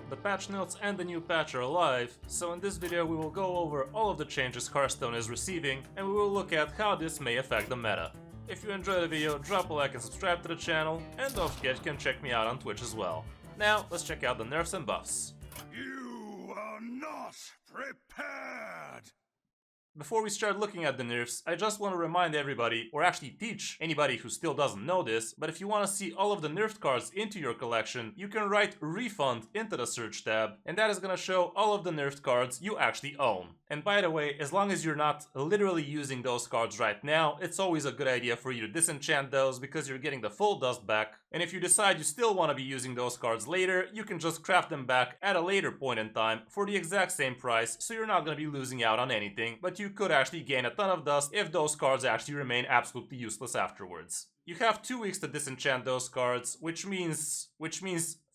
The patch notes and the new patch are live, so in this video we will go over all of the changes Hearthstone is receiving, and we will look at how this may affect the meta. If you enjoyed the video, drop a like and subscribe to the channel, and don't forget you can check me out on Twitch as well. Now, let's check out the nerfs and buffs. You are not prepared! Before we start looking at the nerfs, I just want to remind everybody, or actually teach anybody who still doesn't know this, but if you want to see all of the nerfed cards into your collection, you can write refund into the search tab, and that is going to show all of the nerfed cards you actually own. And by the way, as long as you're not literally using those cards right now, it's always a good idea for you to disenchant those because you're getting the full dust back. And if you decide you still want to be using those cards later, you can just craft them back at a later point in time for the exact same price, so you're not going to be losing out on anything, but you could actually gain a ton of dust if those cards actually remain absolutely useless afterwards. You have 2 weeks to disenchant those cards, which means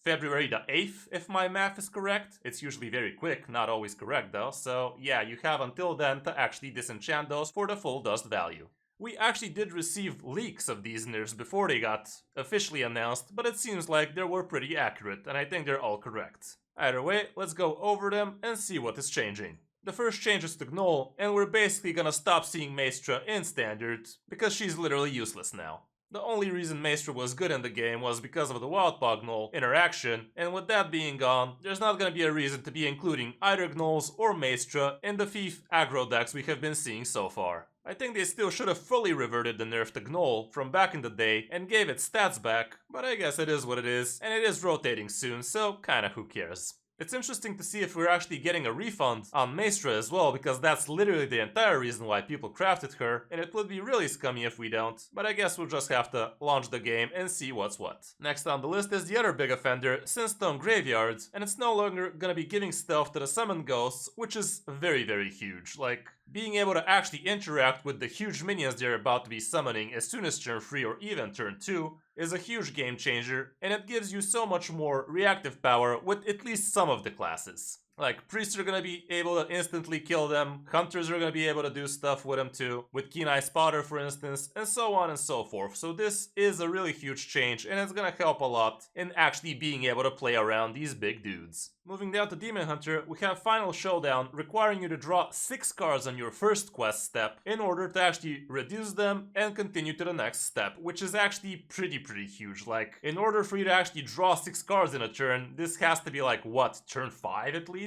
February the 8th, if my math is correct. It's usually very quick, not always correct though, so yeah, you have until then to actually disenchant those for the full dust value. We actually did receive leaks of these nerfs before they got officially announced, but it seems like they were pretty accurate, and I think they're all correct. Either way, let's go over them and see what is changing. The first change is to Gnoll, and we're basically gonna stop seeing Maestra in Standard, because she's literally useless now. The only reason Maestra was good in the game was because of the Wildpaw Gnoll interaction, and with that being gone, there's not gonna be a reason to be including either Gnolls or Maestra in the Thief aggro decks we have been seeing so far. I think they still should have fully reverted the nerf to Gnoll from back in the day and gave it stats back, but I guess it is what it is, and it is rotating soon, so kinda who cares. It's interesting to see if we're actually getting a refund on Maestra as well, because that's literally the entire reason why people crafted her, and it would be really scummy if we don't, but I guess we'll just have to launch the game and see what's what. Next on the list is the other big offender, Sinstone Graveyards, and it's no longer gonna be giving stealth to the summon ghosts, which is very, very huge. Like, being able to actually interact with the huge minions they're about to be summoning as soon as turn 3 or even turn 2 is a huge game changer, and it gives you so much more reactive power with at least some of the classes. Like, priests are gonna be able to instantly kill them, hunters are gonna be able to do stuff with them too, with Keen Eye Spotter for instance, and so on and so forth. So this is a really huge change, and it's gonna help a lot in actually being able to play around these big dudes. Moving down to Demon Hunter, we have Final Showdown, requiring you to draw 6 cards on your first quest step in order to actually reduce them and continue to the next step, which is actually pretty huge. Like, in order for you to actually draw 6 cards in a turn, this has to be like, what, turn 5 at least?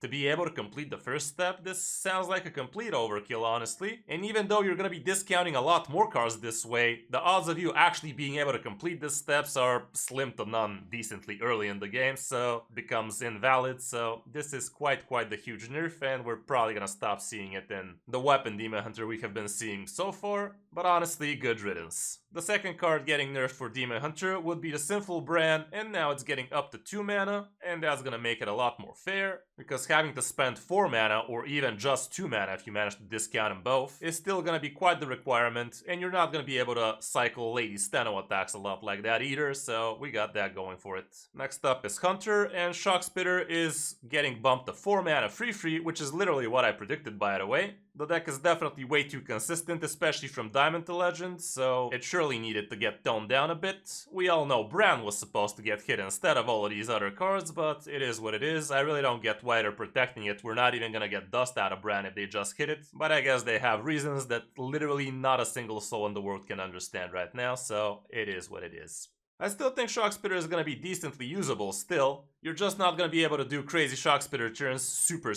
To be able to complete the first step, this sounds like a complete overkill, honestly. And even though you're gonna be discounting a lot more cards this way, the odds of you actually being able to complete these steps are slim to none decently early in the game, so it becomes invalid. So this is quite the huge nerf, and we're probably gonna stop seeing it in the weapon Demon Hunter we have been seeing so far, but honestly, good riddance. The second card getting nerfed for Demon Hunter would be the Sinful Brand, and now it's getting up to 2 mana, and that's gonna make it a lot more fair, because having to spend 4 mana, or even just 2 mana if you manage to discount them both, is still gonna be quite the requirement, and you're not gonna be able to cycle Lady Steno attacks a lot like that either, so we got that going for it. Next up is Hunter, and Shockspitter is getting bumped to 4 mana free, which is literally what I predicted, by the way. The deck is definitely way too consistent, especially from Diamond to Legend, so it surely needed to get toned down a bit. We all know Bran was supposed to get hit instead of all of these other cards, but it is what it is. I really don't get why they're protecting it. We're not even gonna get dust out of Bran if they just hit it, but I guess they have reasons that literally not a single soul in the world can understand right now, so it is what it is. I still think Shockspitter is gonna be decently usable still. You're just not gonna be able to do crazy Shockspitter turns super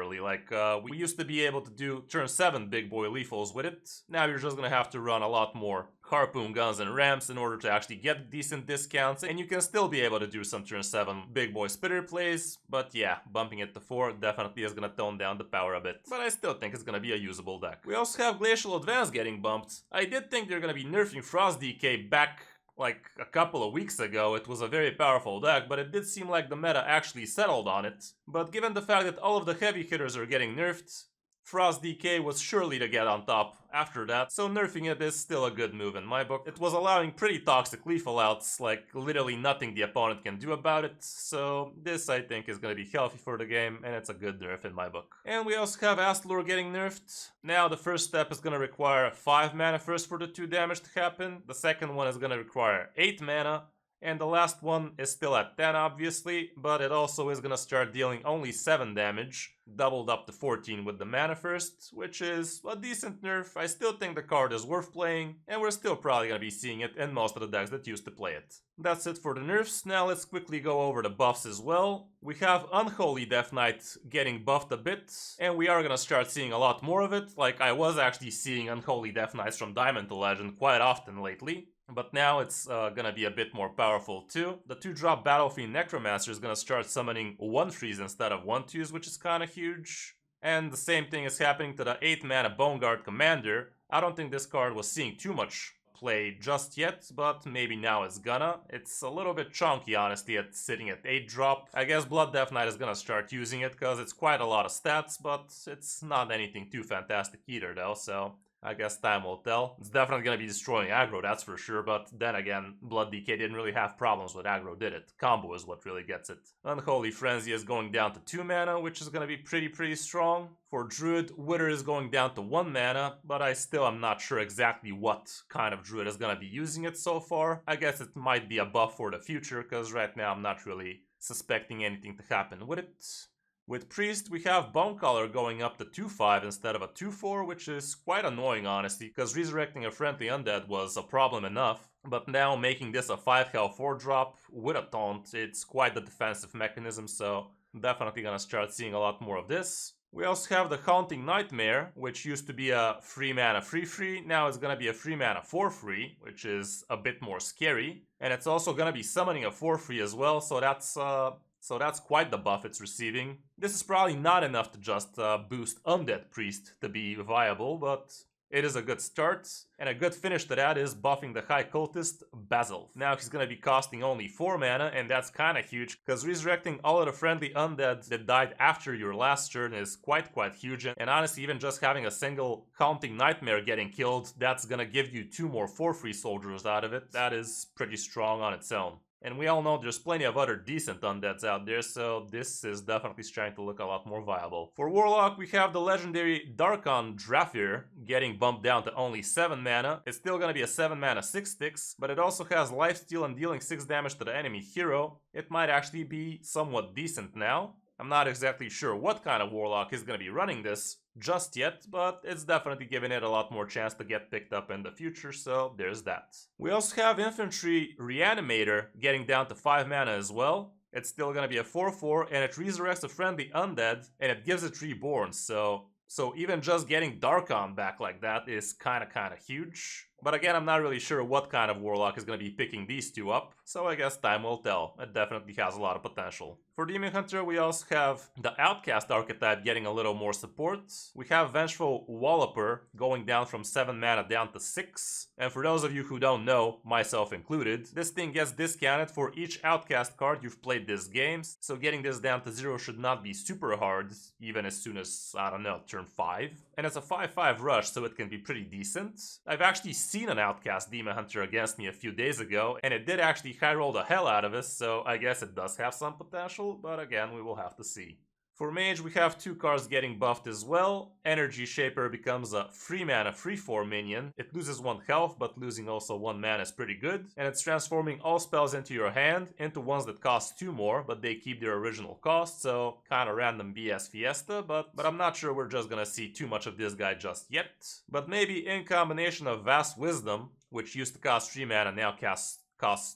early. Like, we used to be able to do turn 7 big boy lethals with it. Now you're just gonna have to run a lot more harpoon guns and ramps in order to actually get decent discounts, and you can still be able to do some turn 7 big boy spitter plays, but yeah, bumping it to 4 definitely is gonna tone down the power a bit. But I still think it's gonna be a usable deck. We also have Glacial Advance getting bumped. I did think they're gonna be nerfing Frost DK back like a couple of weeks ago. It was a very powerful deck, but it did seem like the meta actually settled on it. But given the fact that all of the heavy hitters are getting nerfed, Frost DK was surely to get on top after that, so nerfing it is still a good move in my book. It was allowing pretty toxic lethal outs, like literally nothing the opponent can do about it, so this I think is gonna be healthy for the game, and it's a good nerf in my book. And we also have Astlore getting nerfed. Now the first step is gonna require 5 mana first for the 2 damage to happen, the second one is gonna require 8 mana, And the last one is still at 10 obviously, but it also is gonna start dealing only 7 damage, doubled up to 14 with the Mana First, which is a decent nerf. I still think the card is worth playing, and we're still probably gonna be seeing it in most of the decks that used to play it. That's it for the nerfs. Now let's quickly go over the buffs as well. We have Unholy Death Knight getting buffed a bit, and we are gonna start seeing a lot more of it. Like, I was actually seeing Unholy Death Knights from Diamond to Legend quite often lately. But now it's gonna be a bit more powerful too. The 2-drop Battlefiend Necromancer is gonna start summoning 1/3s instead of 1/2s, which is kinda huge. And the same thing is happening to the 8 mana Bone Guard Commander. I don't think this card was seeing too much play just yet, but maybe now it's gonna. It's a little bit chunky, honestly, at sitting at 8-drop. I guess Blood Death Knight is gonna start using it because it's quite a lot of stats, but it's not anything too fantastic either though, so I guess time will tell. It's definitely gonna be destroying aggro, that's for sure, but then again, Blood DK didn't really have problems with aggro, did it? Combo is what really gets it. Unholy Frenzy is going down to 2 mana, which is gonna be pretty strong. For Druid, Wither is going down to 1 mana, but I still am not sure exactly what kind of Druid is gonna be using it so far. I guess it might be a buff for the future, because right now I'm not really suspecting anything to happen with it. With Priest, we have Bonecaller going up to 2/5 instead of a 2/4, which is quite annoying honestly, because resurrecting a friendly undead was a problem enough. But now making this a 5 health 4-drop with a taunt, it's quite the defensive mechanism, so I'm definitely gonna start seeing a lot more of this. We also have the Haunting Nightmare, which used to be a 3 mana 3/3, now it's gonna be a 3 mana 4/3, which is a bit more scary. And it's also gonna be summoning a 4/3 as well, so that's quite the buff it's receiving. This is probably not enough to just boost Undead Priest to be viable, but it is a good start. And a good finish to that is buffing the High Cultist, Basil. Now he's gonna be costing only 4 mana, and that's kinda huge, because resurrecting all of the friendly undead that died after your last turn is quite huge. And honestly, even just having a single Haunting Nightmare getting killed, that's gonna give you 2 more 4/3 soldiers out of it. That is pretty strong on its own. And we all know there's plenty of other decent undeads out there, so this is definitely starting to look a lot more viable. For Warlock, we have the legendary Darkon Drafir getting bumped down to only 7 mana. It's still gonna be a 7 mana 6/6, but it also has lifesteal and dealing 6 damage to the enemy hero. It might actually be somewhat decent now. I'm not exactly sure what kind of Warlock is gonna be running this just yet, but it's definitely giving it a lot more chance to get picked up in the future, so there's that. We also have Infantry Reanimator getting down to 5 mana as well. It's still gonna be a 4/4, and it resurrects a friendly undead, and it gives it Reborn, so even just getting Darkon back like that is kinda huge. But again, I'm not really sure what kind of Warlock is going to be picking these two up, so I guess time will tell. It definitely has a lot of potential. For Demon Hunter, we also have the Outcast archetype getting a little more support. We have Vengeful Walloper going down from 7 mana down to 6. And for those of you who don't know, myself included, this thing gets discounted for each Outcast card you've played this game, so getting this down to 0 should not be super hard, even as soon as, I don't know, turn 5. And it's a 5/5 rush, so it can be pretty decent. I've actually seen an Outcast Demon Hunter against me a few days ago, and it did actually high roll the hell out of us, so I guess it does have some potential, but again, we will have to see. For Mage, we have 2 cards getting buffed as well. Energy Shaper becomes a 3 mana 3/4 minion. It loses 1 health, but losing also 1 mana is pretty good. And it's transforming all spells into your hand into ones that cost 2 more, but they keep their original cost, so kinda random BS Fiesta, but I'm not sure we're just gonna see too much of this guy just yet. But maybe in combination of Vast Wisdom, which used to cost 3 mana, now costs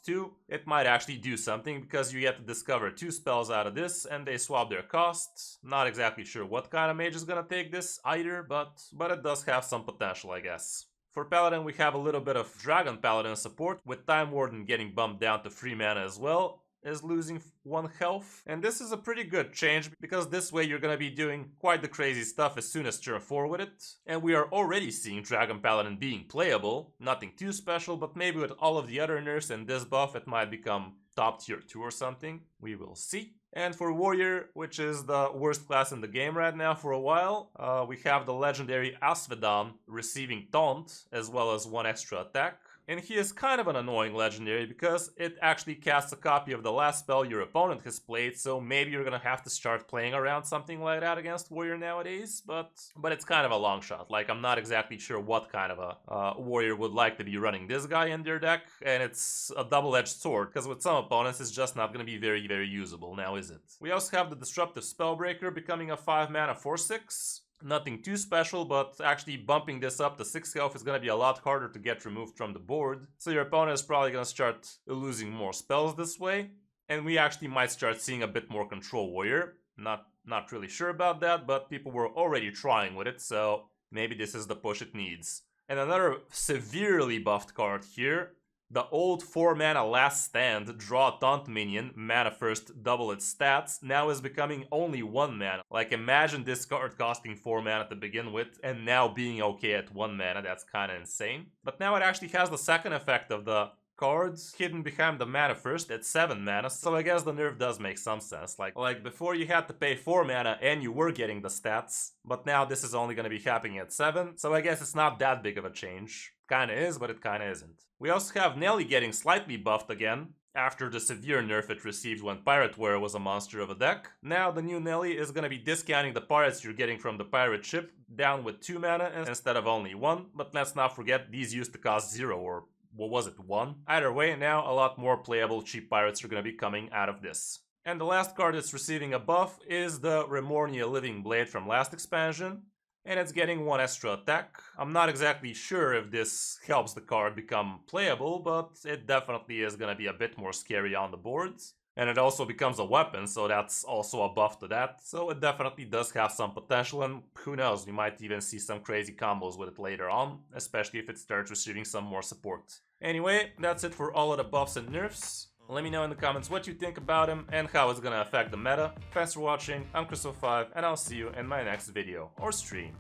2, it might actually do something, because you get to discover 2 spells out of this and they swap their costs. Not exactly sure what kind of mage is gonna take this either, but it does have some potential, I guess. For Paladin, we have a little bit of Dragon Paladin support, with Time Warden getting bumped down to 3 mana as well, is losing 1 health. And this is a pretty good change, because this way you're gonna be doing quite the crazy stuff as soon as turn 4 with it. And we are already seeing Dragon Paladin being playable, nothing too special, but maybe with all of the other nerfs and this buff it might become top tier 2 or something. We will see. And for Warrior, which is the worst class in the game right now for a while, we have the legendary Asvedon receiving Taunt, as well as 1 extra attack. and he is kind of an annoying legendary because it actually casts a copy of the last spell your opponent has played, so maybe you're gonna have to start playing around something like that against Warrior nowadays, but it's kind of a long shot. Like, I'm not exactly sure what kind of a Warrior would like to be running this guy in their deck, and it's a double-edged sword, because with some opponents it's just not gonna be very, very usable, now is it? We also have the Disruptive Spellbreaker becoming a 5-mana 4/6. Nothing too special, but actually bumping this up to 6 health is going to be a lot harder to get removed from the board. So your opponent is probably going to start losing more spells this way. And we actually might start seeing a bit more Control Warrior. Not really sure about that, but people were already trying with it, so maybe this is the push it needs. And another severely buffed card here. The old 4-mana Last Stand, draw a taunt minion, mana first, double its stats, now is becoming only 1 mana. Like, imagine this card costing 4 mana to begin with, and now being okay at 1 mana, that's kinda insane. But now it actually has the second effect of the cards hidden behind the mana first at 7 mana, so I guess the nerf does make some sense. Like before you had to pay 4 mana and you were getting the stats, but now this is only gonna be happening at 7, so I guess it's not that big of a change. Kinda is, but it kinda isn't. We also have Nelly getting slightly buffed again, after the severe nerf it received when Pirate Warrior was a monster of a deck. Now the new Nelly is gonna be discounting the pirates you're getting from the pirate ship down with 2 mana instead of only 1, but let's not forget these used to cost 0 or what was it, 1? Either way, now a lot more playable cheap pirates are gonna be coming out of this. And the last card that's receiving a buff is the Remornia Living Blade from last expansion, and it's getting 1 extra attack. I'm not exactly sure if this helps the card become playable, but it definitely is gonna be a bit more scary on the boards. And it also becomes a weapon, so that's also a buff to that. So it definitely does have some potential, and who knows, we might even see some crazy combos with it later on, especially if it starts receiving some more support. Anyway, that's it for all of the buffs and nerfs. Let me know in the comments what you think about him and how it's gonna affect the meta. Thanks for watching, I'm Kris05, and I'll see you in my next video or stream.